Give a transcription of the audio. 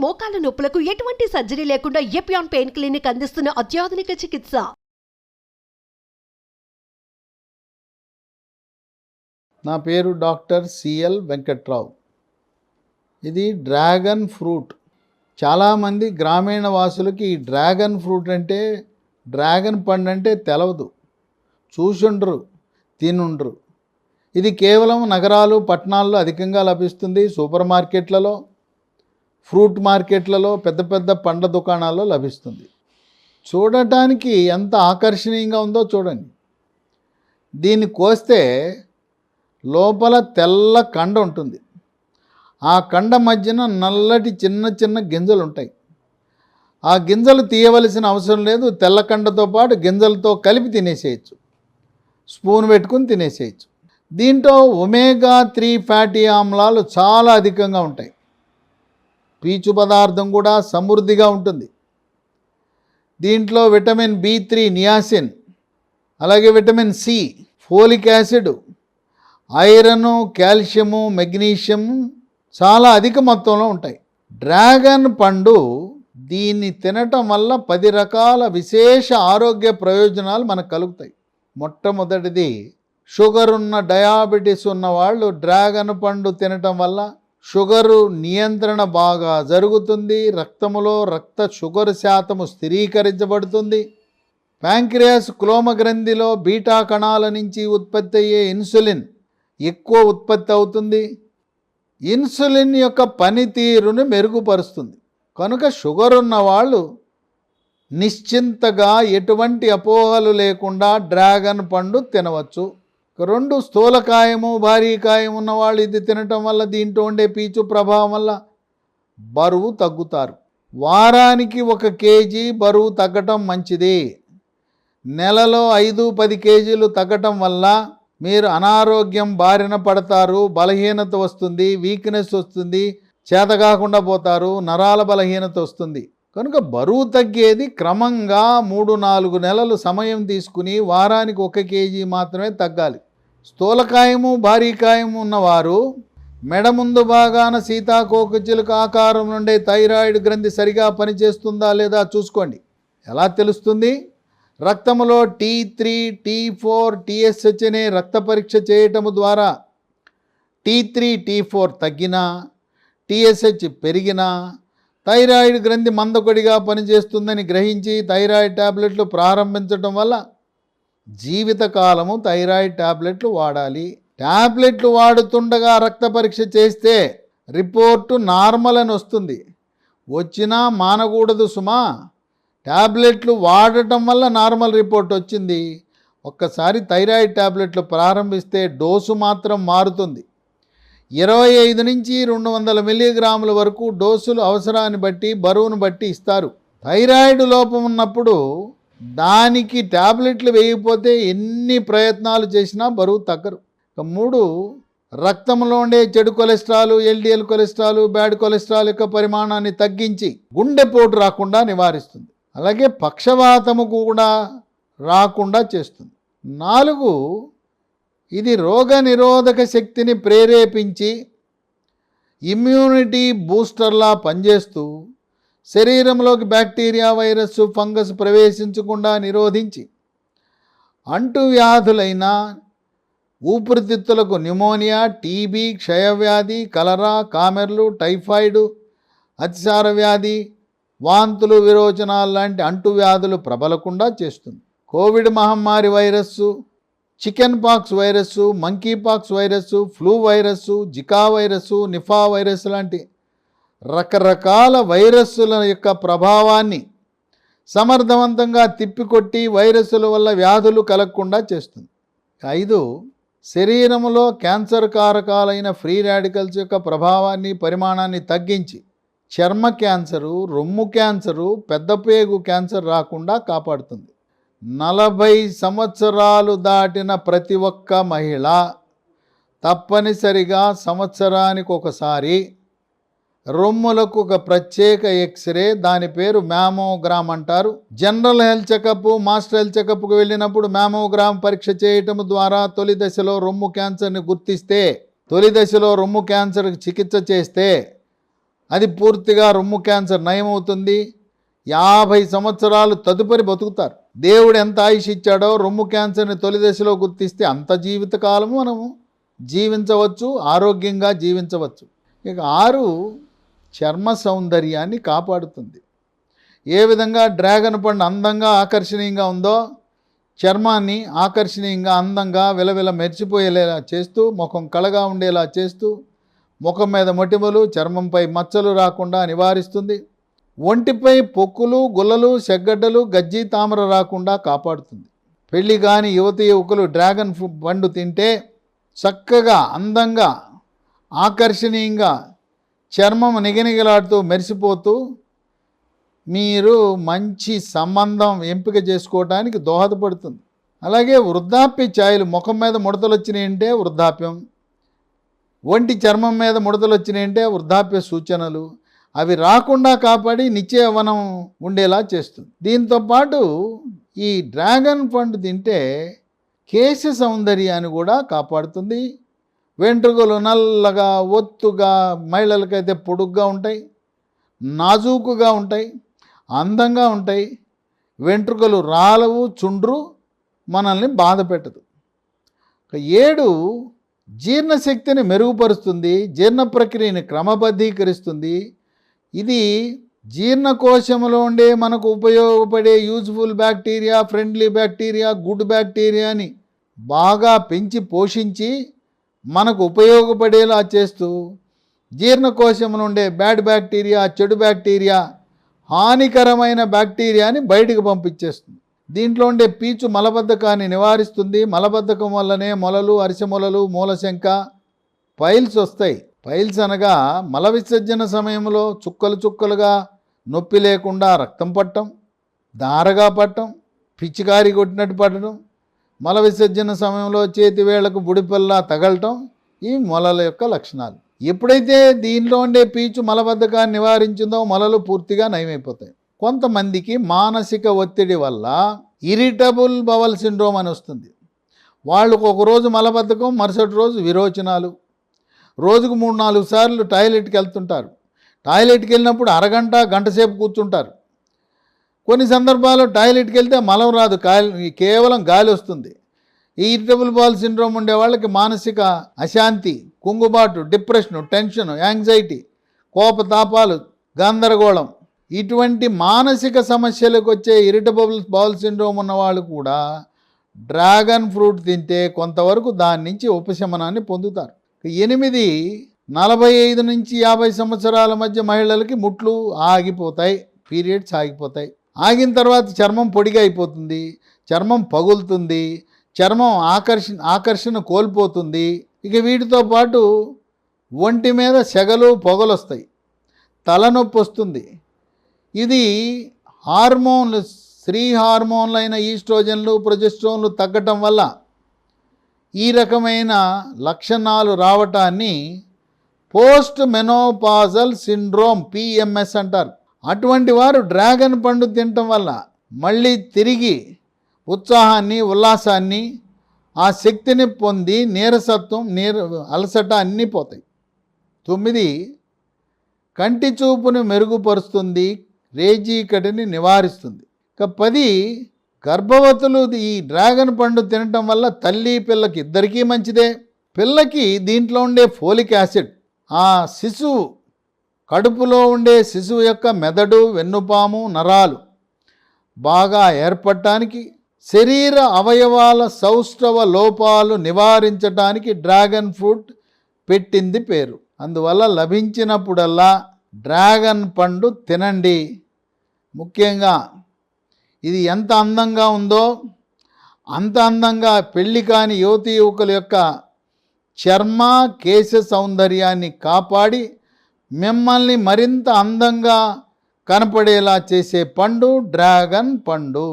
మోకాల నొప్పులకు ఎటువంటి సర్జరీ లేకుండా ఎపియాన్ పెయిన్ క్లినిక్ అందిస్తున్న అత్యాధునిక చికిత్స. నా పేరు డాక్టర్ సిఎల్ వెంకట్రావు. ఇది డ్రాగన్ ఫ్రూట్. చాలామంది గ్రామీణ వాసులకి ఈ డ్రాగన్ ఫ్రూట్ అంటే, డ్రాగన్ పండు అంటే తెలవదు, చూసుండ్రు, తినుండ్రు. ఇది కేవలం నగరాలు, పట్టణాల్లో అధికంగా లభిస్తుంది. సూపర్ మార్కెట్లలో, ఫ్రూట్ మార్కెట్లలో, పెద్ద పెద్ద పండ్ల దుకాణాల్లో లభిస్తుంది. చూడటానికి ఎంత ఆకర్షణీయంగా ఉందో చూడండి. దీన్ని కోస్తే లోపల తెల్ల కండ ఉంటుంది. ఆ కండ మధ్యన నల్లటి చిన్న చిన్న గింజలు ఉంటాయి. ఆ గింజలు తీయవలసిన అవసరం లేదు. తెల్ల కండతో పాటు గింజలతో కలిపి తినేసేయచ్చు, స్పూన్ పెట్టుకుని తినేసేయచ్చు. దీంట్లో ఒమేగా-3 ఫ్యాటీ ఆమ్లాలు చాలా అధికంగా ఉంటాయి. పీచు పదార్థం కూడా సమృద్ధిగా ఉంటుంది. దీంట్లో విటమిన్ B3, నియాసిన్, అలాగే vitamin C, folic acid, iron, calcium, magnesium చాలా అధిక మొత్తంలో ఉంటాయి. డ్రాగన్ పండు దీన్ని తినటం వల్ల 10 రకాల విశేష ఆరోగ్య ప్రయోజనాలు మనకు కలుగుతాయి. మొట్టమొదటిది, షుగర్ ఉన్న, డయాబెటీస్ ఉన్న వాళ్ళు డ్రాగన్ పండు తినటం వల్ల షుగరు నియంత్రణ బాగా జరుగుతుంది. రక్తములో రక్త షుగర్ శాతము స్థిరీకరించబడుతుంది. ప్యాంక్రియాస్, క్లోమ గ్రంథిలో బీటా కణాల నుంచి ఉత్పత్తి అయ్యే ఇన్సులిన్ ఎక్కువ ఉత్పత్తి అవుతుంది. ఇన్సులిన్ యొక్క పనితీరును మెరుగుపరుస్తుంది. కనుక షుగర్ ఉన్న వాళ్ళు నిశ్చింతగా, ఎటువంటి అపోహలు లేకుండా డ్రాగన్ పండు తినవచ్చు. 2, స్థూలకాయము, భారీకాయం ఉన్నవాళ్ళు ఇది తినటం వల్ల, దీంట్లో ఉండే పీచు ప్రభావం వల్ల బరువు తగ్గుతారు. వారానికి 1 కేజీ బరువు తగ్గటం మంచిది. నెలలో 5-10 కేజీలు తగ్గటం వల్ల మీరు అనారోగ్యం బారిన పడతారు. బలహీనత వస్తుంది, వీక్నెస్ వస్తుంది, చేతకాకుండా పోతారు, నరాల బలహీనత వస్తుంది. కనుక బరువు తగ్గేది క్రమంగా 3-4 నెలలు సమయం తీసుకుని వారానికి 1 కేజీ మాత్రమే తగ్గాలి. స్థూలకాయము, భారీకాయము ఉన్నవారు మెడ ముందు భాగాన సీతాకోకచిలుక ఆకారం నుండే థైరాయిడ్ గ్రంథి సరిగా పనిచేస్తుందా లేదా చూసుకోండి. ఎలా తెలుస్తుంది? రక్తములో T3, T4, TSH అనే రక్త పరీక్ష చేయటము ద్వారా T3, T4 తగ్గినా, TSH పెరిగినా థైరాయిడ్ గ్రంథి మందకొడిగా పనిచేస్తుందని గ్రహించి థైరాయిడ్ టాబ్లెట్లు ప్రారంభించడం వల్ల జీవితకాలము థైరాయిడ్ టాబ్లెట్లు వాడాలి. టాబ్లెట్లు వాడుతుండగా రక్త పరీక్ష చేస్తే రిపోర్టు నార్మల్ అని వస్తుంది. వచ్చినా మానకూడదు సుమా. టాబ్లెట్లు వాడటం వల్ల నార్మల్ రిపోర్ట్ వచ్చింది. ఒక్కసారి థైరాయిడ్ టాబ్లెట్లు ప్రారంభిస్తే డోసు మాత్రం మారుతుంది. 25 నుంచి 200 మిల్లీగ్రాముల వరకు డోసులు అవసరాన్ని బట్టి, బరువును బట్టి ఇస్తారు. థైరాయిడ్ లోపం ఉన్నప్పుడు దానికి టాబ్లెట్లు వేయకపోతే ఎన్ని ప్రయత్నాలు చేసినా బరువు తగ్గరు. 3, రక్తంలో ఉండే చెడు cholesterol, LDL cholesterol, bad cholesterol యొక్క పరిమాణాన్ని తగ్గించి గుండెపోటు రాకుండా నివారిస్తుంది. అలాగే పక్షవాతము కూడా రాకుండా చేస్తుంది. 4, ఇది రోగ నిరోధక శక్తిని ప్రేరేపించి ఇమ్యూనిటీ బూస్టర్లా పనిచేస్తూ శరీరంలోకి బ్యాక్టీరియా, వైరస్, ఫంగస్ ప్రవేశించకుండా నిరోధించి అంటువ్యాధులైన ఊపిరితిత్తులకు న్యూమోనియా, టీబీ, క్షయవ్యాధి, కలరా, కామెర్లు, టైఫాయిడ్, అతిసార వ్యాధి, వాంతులు, విరోచనాలు లాంటి అంటువ్యాధులు ప్రబలకుండా చేస్తుంది. కోవిడ్ మహమ్మారి virus, chicken pox virus, monkey pox virus, flu virus, Zika virus, Nipah virus లాంటి రకరకాల వైరస్సుల యొక్క ప్రభావాన్ని సమర్థవంతంగా తిప్పికొట్టి వైరస్సుల వల్ల వ్యాధులు కలగకుండా చేస్తుంది. 5, శరీరంలో క్యాన్సర్ కారకాలైన ఫ్రీ రాడికల్స్ యొక్క ప్రభావాన్ని, పరిమాణాన్ని తగ్గించి చర్మ క్యాన్సరు, రొమ్ము క్యాన్సరు, పెద్దపేగు క్యాన్సర్ రాకుండా కాపాడుతుంది. 40 సంవత్సరాలు దాటిన ప్రతి ఒక్క మహిళ తప్పనిసరిగా సంవత్సరానికి ఒకసారి రొమ్ములకు ఒక ప్రత్యేక ఎక్స్రే, దాని పేరు మ్యామోగ్రామ్ అంటారు. General health checkup, master health చెకప్కు వెళ్ళినప్పుడు మ్యామోగ్రామ్ పరీక్ష చేయటం ద్వారా తొలి దశలో రొమ్ము క్యాన్సర్ని గుర్తిస్తే, తొలి దశలో రొమ్ము క్యాన్సర్కి చికిత్స చేస్తే అది పూర్తిగా రొమ్ము క్యాన్సర్ నయమవుతుంది. 50 సంవత్సరాలు తదుపరి బతుకుతారు. దేవుడు ఎంత ఆయుష్ ఇచ్చాడో రొమ్ము క్యాన్సర్ని తొలి దశలో గుర్తిస్తే అంత జీవితకాలము మనము జీవించవచ్చు, ఆరోగ్యంగా జీవించవచ్చు. ఇక 6 చర్మ సౌందర్యాన్ని కాపాడుతుంది. ఏ విధంగా డ్రాగన్ పండు అందంగా ఆకర్షణీయంగా ఉందో చర్మాన్ని ఆకర్షణీయంగా అందంగా విలవిల మెరిచిపోయేలా చేస్తూ, ముఖం కళగా ఉండేలా చేస్తూ, ముఖం మీద మొటిమలు చర్మంపై మచ్చలు రాకుండా నివారిస్తుంది. ఒంటిపై పొక్కులు గుల్లలు సెగ్గడ్డలు గజ్జి తామర రాకుండా కాపాడుతుంది. పెళ్లి కాని యువకులు డ్రాగన్ పండు తింటే చక్కగా అందంగా ఆకర్షణీయంగా చర్మం నిగనిగలాడుతూ మెరిసిపోతూ మీరు మంచి సంబంధం ఎంపిక చేసుకోవడానికి దోహదపడుతుంది. అలాగే వృద్ధాప్య ఛాయలు, ముఖం మీద ముడతలు వచ్చినాయంటే వృద్ధాప్యం, ఒంటి చర్మం మీద ముడతలు వచ్చినాయంటే వృద్ధాప్య సూచనలు, అవి రాకుండా కాపాడి నిత్య యవ్వనం ఉండేలా చేస్తుంది. దీంతోపాటు ఈ డ్రాగన్ పండు తింటే కేశ సౌందర్యాన్ని కూడా కాపాడుతుంది. వెంట్రుకలు నల్లగా ఒత్తుగా, మహిళలకైతే పొడుగ్గా ఉంటాయి, నాజూకుగా ఉంటాయి, అందంగా ఉంటాయి. వెంట్రుకలు రాలవు, చుండ్రు మనల్ని బాధ పెట్టదు. 7 జీర్ణశక్తిని మెరుగుపరుస్తుంది, జీర్ణ ప్రక్రియని క్రమబద్ధీకరిస్తుంది. ఇది జీర్ణకోశంలో ఉండే మనకు ఉపయోగపడే useful bacteria, friendly bacteria, good బ్యాక్టీరియాని బాగా పెంచి పోషించి మనకు ఉపయోగపడేలా చేస్తూ, జీర్ణకోశంలో ఉండే బ్యాడ్ బ్యాక్టీరియా, చెడు బ్యాక్టీరియా, హానికరమైన బ్యాక్టీరియాని బయటకు పంపించేస్తుంది. దీంట్లో ఉండే పీచు మలబద్ధకాన్ని నివారిస్తుంది. మలబద్ధకం వల్లనే మొలలు, అరిసెమొలలు, మూలశంక, పైల్స్ వస్తాయి. పైల్స్ అనగా మల విసర్జన సమయంలో చుక్కలు చుక్కలుగా నొప్పి లేకుండా రక్తం పట్టడం, దారగా పట్టడం, పిచ్చికారి కొట్టినట్టు పట్టడం, మల విసర్జన సమయంలో చేతి వేళ్లకు బుడిపల్లా తగలటం ఈ మొలల యొక్క లక్షణాలు. ఎప్పుడైతే దీనిలో ఉండే పీచు మలబద్ధకాన్ని నివారించిందో మొలలు పూర్తిగా నయమైపోతాయి. కొంతమందికి మానసిక ఒత్తిడి వల్ల ఇరిటబుల్ బవల్ సిండ్రోమ్ అని వస్తుంది. వాళ్ళకు ఒకరోజు మలబద్ధకం, మరుసటి రోజు విరోచనాలు, రోజుకు 3-4 సార్లు టాయిలెట్కి వెళ్తుంటారు. టాయిలెట్కి వెళ్ళినప్పుడు అరగంట గంట సేపు కూర్చుంటారు. కొన్ని సందర్భాల్లో టాయిలెట్కి వెళ్తే మలం రాదు, కేవలం గాలి వస్తుంది. ఈ ఇరిటబుల్ బవల్ సిండ్రోమ్ ఉండే వాళ్ళకి మానసిక అశాంతి, కుంగుబాటు, డిప్రెషను, టెన్షను, యాంగ్జైటీ, కోపతాపాలు, గందరగోళం, ఇటువంటి మానసిక సమస్యలకు వచ్చే ఇరిటబుల్ బవల్ సిండ్రోమ్ ఉన్న వాళ్ళు కూడా డ్రాగన్ ఫ్రూట్ తింటే కొంతవరకు దాని నుంచి ఉపశమనాన్ని పొందుతారు. 8 45 నుంచి 50 సంవత్సరాల మధ్య మహిళలకి ముట్లు ఆగిపోతాయి, పీరియడ్స్ ఆగిపోతాయి. ఆగిన తర్వాత చర్మం పొడిగా అయిపోతుంది, చర్మం పగులుతుంది, చర్మం ఆకర్షణ కోల్పోతుంది. ఇక వీటితో పాటు ఒంటి మీద సెగలు పొగలు వస్తాయి, తలనొప్పి వస్తుంది. ఇది హార్మోన్లు, స్త్రీ హార్మోన్లైన ఈస్ట్రోజన్లు, ప్రొజెస్ట్రాన్లు తగ్గటం వల్ల ఈ రకమైన లక్షణాలు రావటాన్ని పోస్ట్ మెనోపాజల్ సిండ్రోమ్ PMS అంటారు. అటువంటి వారు డ్రాగన్ పండు తినటం వల్ల మళ్ళీ తిరిగి ఉత్సాహాన్ని, ఉల్లాసాన్ని, ఆ శక్తిని పొంది నీరసత్వం, అలసట అన్నీ పోతాయి. 9 కంటి చూపును మెరుగుపరుస్తుంది, రేజీకటిని నివారిస్తుంది. ఇక 10 గర్భవతులు ఈ డ్రాగన్ పండు తినటం వల్ల తల్లి పిల్లకి ఇద్దరికీ మంచిదే. పిల్లకి దీంట్లో ఉండే ఫోలిక్ యాసిడ్ ఆ శిశువు కడుపులో ఉండే శిశువు యొక్క మెదడు, వెన్నుపాము, నరాలు బాగా ఏర్పడటానికి, శరీర అవయవాల సౌష్ఠవ లోపాలు నివారించడానికి డ్రాగన్ ఫ్రూట్ పెట్టింది పేరు. అందువల్ల లభించినప్పుడల్లా డ్రాగన్ పండు తినండి. ముఖ్యంగా ఇది ఎంత అందంగా ఉందో అంత అందంగా పెళ్లి కాని యువకుల యొక్క చర్మ కేశ సౌందర్యాన్ని కాపాడి మిమ్మల్ని మరింత అందంగా కనపడేలా చేసే పండు డ్రాగన్ పండు.